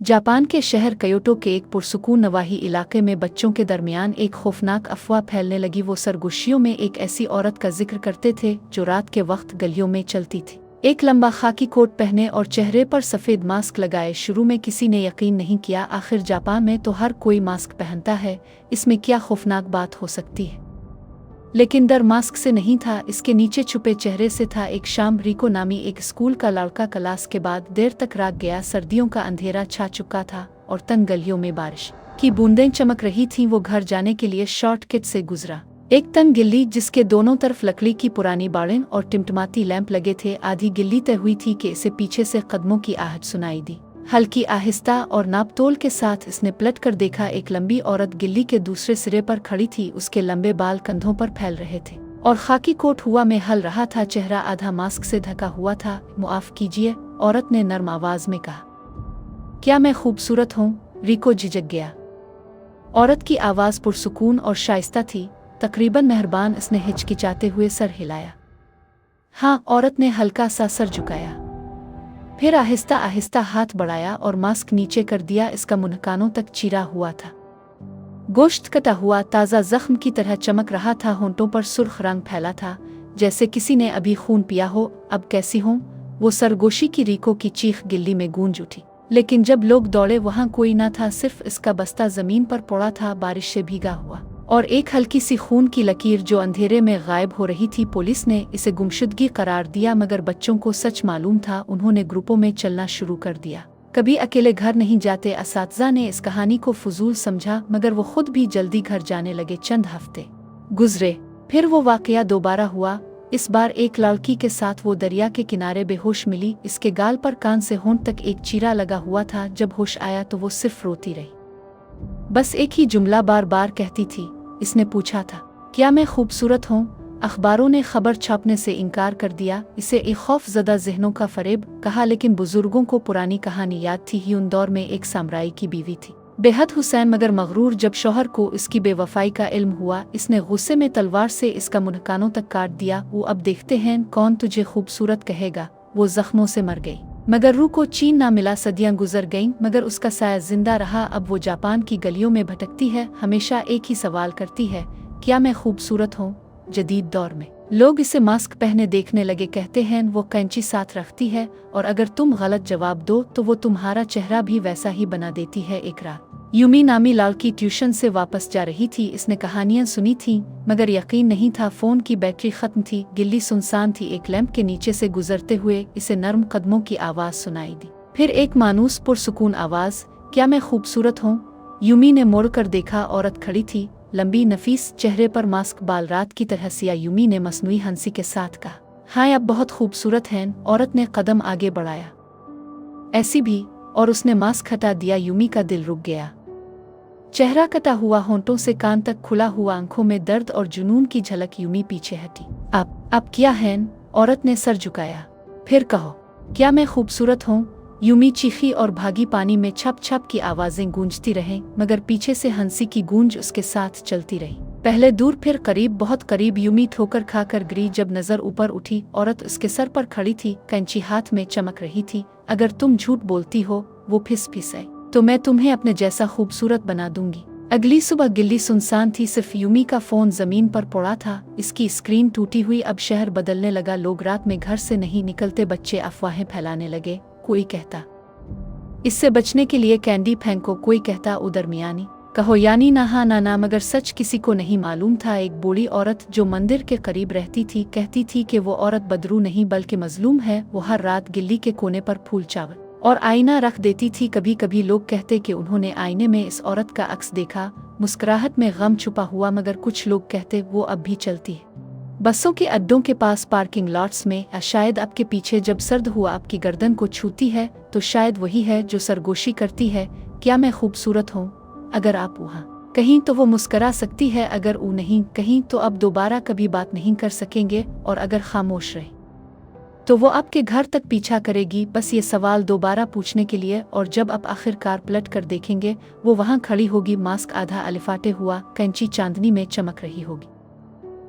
Japan के शहर Kyoto के एक पुरसुकून नवाही इलाके में बच्चों के दरमियान एक खौफनाक अफवाह फैलने लगी। वो सरगोशियों में एक ऐसी औरत का जिक्र करते थे जो रात के वक्त गलियों में चलती थी, एक लंबा खाकी कोट पहने और चेहरे पर सफ़ेद मास्क लगाए। शुरू में किसी ने यकीन नहीं किया, आखिर जापान में तो हर कोई मास्क पहनता है, इसमें क्या खौफनाक बात हो सकती है। लेकिन डर मास्क से नहीं था, इसके नीचे छुपे चेहरे से था। एक शाम रिको नामी एक स्कूल का लड़का क्लास के बाद देर तक रात गया। सर्दियों का अंधेरा छा चुका था और तंग गलियों में बारिश की बूंदें चमक रही थीं। वो घर जाने के लिए शॉर्टकट से गुजरा। एक तंग गिल्ली जिसके दोनों तरफ लकड़ी की पुरानी बाड़ें और टिमटिमाती लैंप लगे थे, आधी गिल्ली तय हुई थी कि इसे पीछे से कदमों की आहट सुनाई दी। हल्की आहिस्ता और नापतोल के साथ इसने पलट कर देखा। एक लंबी औरत गिल्ली के दूसरे सिरे पर खड़ी थी। उसके लंबे बाल कंधों पर फैल रहे थे और खाकी कोट हुआ में हल रहा था। चेहरा आधा मास्क से ढका हुआ था। मुआफ कीजिए, औरत ने नर्म आवाज में कहा। क्या मैं खूबसूरत हूँ? रिको झिझक गया। औरत की आवाज पुरसुकून और शाइस्ता थी, तकरीबन मेहरबान। इसने हिचकिचाते हुए सर हिलाया। हाँ, औरत ने हल्का सा सर झुकाया, फिर आहिस्ता आहिस्ता हाथ बढ़ाया और मास्क नीचे कर दिया। इसका मुंह कानों तक चीरा हुआ था, गोश्त कटा हुआ ताज़ा जख्म की तरह चमक रहा था। होंठों पर सुर्ख रंग फैला था, जैसे किसी ने अभी खून पिया हो। अब कैसी हूँ? वो सरगोशी की रिको की चीख गिल्ली में गूंज उठी। लेकिन जब लोग दौड़े वहाँ कोई न था, सिर्फ इसका बस्ता जमीन पर पड़ा था, बारिश से भीगा हुआ, और एक हल्की सी खून की लकीर जो अंधेरे में गायब हो रही थी। पुलिस ने इसे गुमशुदगी करार दिया, मगर बच्चों को सच मालूम था। उन्होंने ग्रुपों में चलना शुरू कर दिया, कभी अकेले घर नहीं जाते। असातिज़ा ने इस कहानी को फजूल समझा, मगर वो खुद भी जल्दी घर जाने लगे। चंद हफ्ते गुजरे, फिर वो वाकया दोबारा हुआ। इस बार एक लड़की के साथ वो दरिया के किनारे बेहोश मिली। इसके गाल पर कान से होंठ तक एक चीरा लगा हुआ था। जब होश आया तो वो सिर्फ रोती रही, बस एक ही जुमला बार बार कहती थी। इसने पूछा था, क्या मैं खूबसूरत हूँ? अखबारों ने खबर छापने से इनकार कर दिया। इसे एक खौफजदा ज़हनों का फरेब कहा, लेकिन बुजुर्गों को पुरानी कहानी याद थी। यूं दौर में एक सामराई की बीवी थी, बेहद हुसैन मगर मगरूर। जब शौहर को इसकी बेवफाई का इल्म हुआ, इसने गुस्से में तलवार से इसका मुंह कानों तक काट दिया। वो अब देखते हैं कौन तुझे खूबसूरत कहेगा। वो जख्मों से मर गई, मगर रूह को चैन ना मिला। सदियां गुजर गईं, मगर उसका साया जिंदा रहा। अब वो जापान की गलियों में भटकती है, हमेशा एक ही सवाल करती है, क्या मैं खूबसूरत हूँ? जदीद दौर में लोग इसे मास्क पहने देखने लगे। कहते हैं वो कैंची साथ रखती है, और अगर तुम गलत जवाब दो तो वो तुम्हारा चेहरा भी वैसा ही बना देती है। एक रात यूमी नामी लड़की ट्यूशन से वापस जा रही थी। इसने कहानियां सुनी थीं, मगर यकीन नहीं था। फ़ोन की बैटरी ख़त्म थी, गिल्ली सुनसान थी। एक लैंप के नीचे से गुजरते हुए इसे नर्म कदमों की आवाज़ सुनाई दी, फिर एक मानूस पुरसुकून आवाज़, क्या मैं खूबसूरत हूँ? यूमी ने मुड़ कर देखा, औरत खड़ी थी, लंबी नफीस चेहरे पर मास्क, बाल रात की तरह सिया। यूमी ने मसनूई हंसी के साथ कहा, हाँ आप बहुत खूबसूरत हैं। औरत ने कदम आगे बढ़ाया, ऐसी भी, और उसने मास्क हटा दिया। यूमी का दिल रुक गया, चेहरा कटा हुआ, होंठों से कान तक खुला हुआ, आंखों में दर्द और जुनून की झलक। यूमी पीछे हटी। अब क्या है? औरत ने सर झुकाया, फिर कहो, क्या मैं खूबसूरत हूँ? यूमी चीखी और भागी। पानी में छप छप की आवाजें गूंजती रहें, मगर पीछे से हंसी की गूंज उसके साथ चलती रही। पहले दूर, फिर करीब, बहुत करीब। यूमी ठोकर खाकर गिरी। जब नजर ऊपर उठी, औरत उसके सर पर खड़ी थी, कैंची हाथ में चमक रही थी। अगर तुम झूठ बोलती हो, वो फिस तो मैं तुम्हें अपने जैसा खूबसूरत बना दूंगी। अगली सुबह गिल्ली सुनसान थी, सिर्फ यूमी का फोन जमीन पर पड़ा था, इसकी स्क्रीन टूटी हुई। अब शहर बदलने लगा। लोग रात में घर से नहीं निकलते, बच्चे अफवाहें फैलाने लगे। कोई कहता इससे बचने के लिए कैंडी फेंको, कोई कहता उदरमियानी कहो, यानी ना हाँ ना, मगर सच किसी को नहीं मालूम था। एक बूढ़ी औरत जो मंदिर के करीब रहती थी कहती थी कि वो औरत बदरू नहीं बल्कि मजलूम है। वो हर रात गिल्ली के कोने पर फूल, चावल और आईना रख देती थी। कभी कभी लोग कहते कि उन्होंने आईने में इस औरत का अक्स देखा। मुस्कुराहट में गम छुपा हुआ, मगर कुछ लोग कहते वो अब भी चलती है, बसों के अड्डों के पास, पार्किंग लॉट्स में, या शायद आपके पीछे। जब सर्द हुआ आपकी गर्दन को छूती है तो शायद वही है जो सरगोशी करती है, क्या मैं खूबसूरत हूँ? अगर आप वहाँ कहीं तो वो मुस्करा सकती है, अगर वो नहीं कहीं तो अब दोबारा कभी बात नहीं कर सकेंगे। और अगर खामोश रहे तो वो आपके घर तक पीछा करेगी, बस ये सवाल दोबारा पूछने के लिए। और जब आप आखिरकार पलट कर देखेंगे, वो वहाँ खड़ी होगी, मास्क आधा अलिफाटे हुआ, कैंची चांदनी में चमक रही होगी।